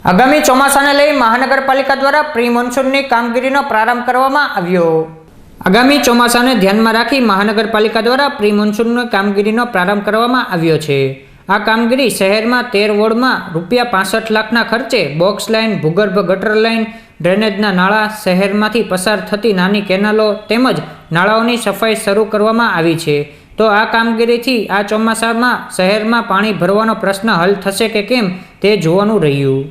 આગામી ચોમાસાને લઈ મહાનગરપાલિકા દ્વારા પ્રી મોન્સૂનની કામગીરીનો પ્રારંભ કરવામાં આવ્યો। આગામી ચોમાસાને ધ્યાનમાં રાખી મહાનગરપાલિકા દ્વારા પ્રી મોન્સૂનની કામગીરીનો પ્રારંભ કરવામાં આવ્યો છે। આ કામગીરી શહેરમાં 13 વોર્ડમાં ₹65 લાખના ખર્ચે બોક્સ લાઇન, ભૂગર્ભ ગટર લાઇન, ડ્રેનેજના નાળા, શહેરમાંથી પસાર થતી નાની કેનાલો તેમજ નાળાઓની સફાઈ શરૂ કરવામાં આવી છે। તો આ કામગીરીથી આ ચોમાસામાં શહેરમાં પાણી ભરવાનો પ્રશ્ન હલ થશે કે કેમ તે જોવાનું રહ્યું।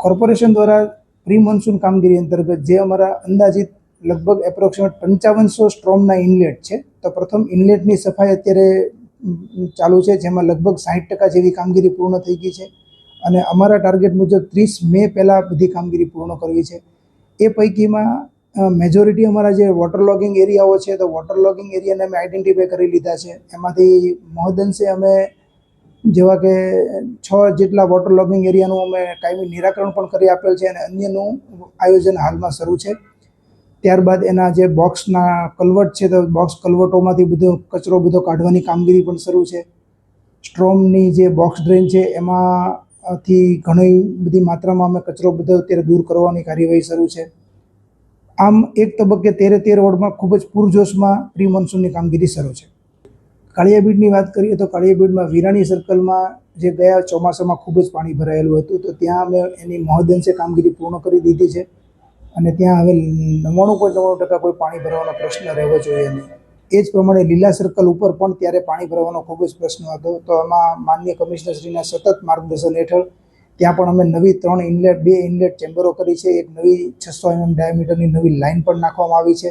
કોર્પોરેશન દ્વારા પ્રી મોન્સૂન કામગીરી અંતર્ગત જે અમારા અંદાજિત લગભગ એપ્રોક્સિમેટ 5500 સ્ટ્રોમના ઇનલેટ છે, તો પ્રથમ ઇનલેટની સફાઈ અત્યારે ચાલુ છે, જેમાં લગભગ 60% જેવી કામગીરી પૂર્ણ થઈ ગઈ છે અને અમારા ટાર્ગેટ મુજબ 30 મે પહેલાં બધી કામગીરી પૂર્ણ કરવી છે। એ પૈકીમાં મેજોરિટી અમારા જે વોટર લોગિંગ એરિયાઓ છે, તો વોટર લોગિંગ એરિયાને અમે આઈડેન્ટિફાઈ કરી લીધા છે। એમાંથી મહદઅંશે અમે જેવા કે 6 જેટલા વોટર લોગિંગ એરિયાનું અમે કાયમી નિરાકરણ પણ કરી આપેલ છે અને અન્યનું આયોજન હાલમાં શરૂ છે। ત્યારબાદ એના જે બોક્સના કલવટ છે, તો બોક્સ કલવટોમાંથી બધો કચરો કાઢવાની કામગીરી પણ શરૂ છે। સ્ટ્રોમની જે બોક્સ ડ્રેન છે એમાંથી ઘણી બધી માત્રામાં અમે કચરો બધો અત્યારે દૂર કરવાની કાર્યવાહી શરૂ છે। આમ એક તબક્કે 13 વોર્ડમાં ખૂબ જ પૂરજોશમાં પ્રી મોન્સૂનની કામગીરી શરૂ છે। કાળિયાબીડની વાત કરીએ તો કાળિયાબીડમાં વિરાણી સર્કલમાં જે ગયા ચોમાસામાં ખૂબ જ પાણી ભરાયેલું હતું, તો ત્યાં અમે એની મહદઅંશે કામગીરી પૂર્ણ કરી દીધી છે અને ત્યાં હવે 99.99% કોઈ પાણી ભરવાનો પ્રશ્ન રહેવો જોઈએ નહીં। એ જ પ્રમાણે લીલા સર્કલ ઉપર પણ ત્યારે પાણી ભરવાનો ખૂબ જ પ્રશ્ન હતો, તો એમાં માનનીય કમિશનરશ્રીના સતત માર્ગદર્શન હેઠળ ત્યાં પણ અમે નવી 2 ઇનલેટ ચેમ્બરો કરી છે। એક નવી 600 mm ડાયામીટરની નવી લાઇન પણ નાખવામાં આવી છે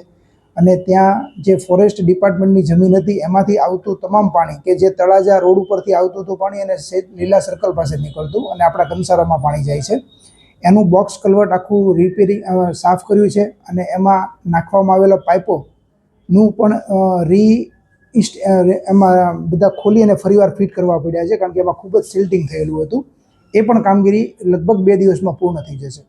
અને ત્યાં જે ફોરેસ્ટ ડિપાર્ટમેન્ટની જમીન હતી એમાંથી આવતું તમામ પાણી કે જે તળાજા રોડ ઉપરથી આવતું હતું પાણી અને લીલા સર્કલ પાસે નીકળતું અને આપણા કંસારામાં પાણી જાય છે, એનું બોક્સ કલવટ આખું રિપેરિંગ સાફ કર્યું છે અને એમાં નાખવામાં આવેલા પાઇપોનું પણ એમાં બધા ખોલી અને ફરીવાર ફિટ કરવા પડ્યા છે, કારણ કે એમાં ખૂબ જ સિલ્ટિંગ થયેલું હતું। એ પણ કામગીરી લગભગ 2 દિવસમાં પૂર્ણ થઈ જશે।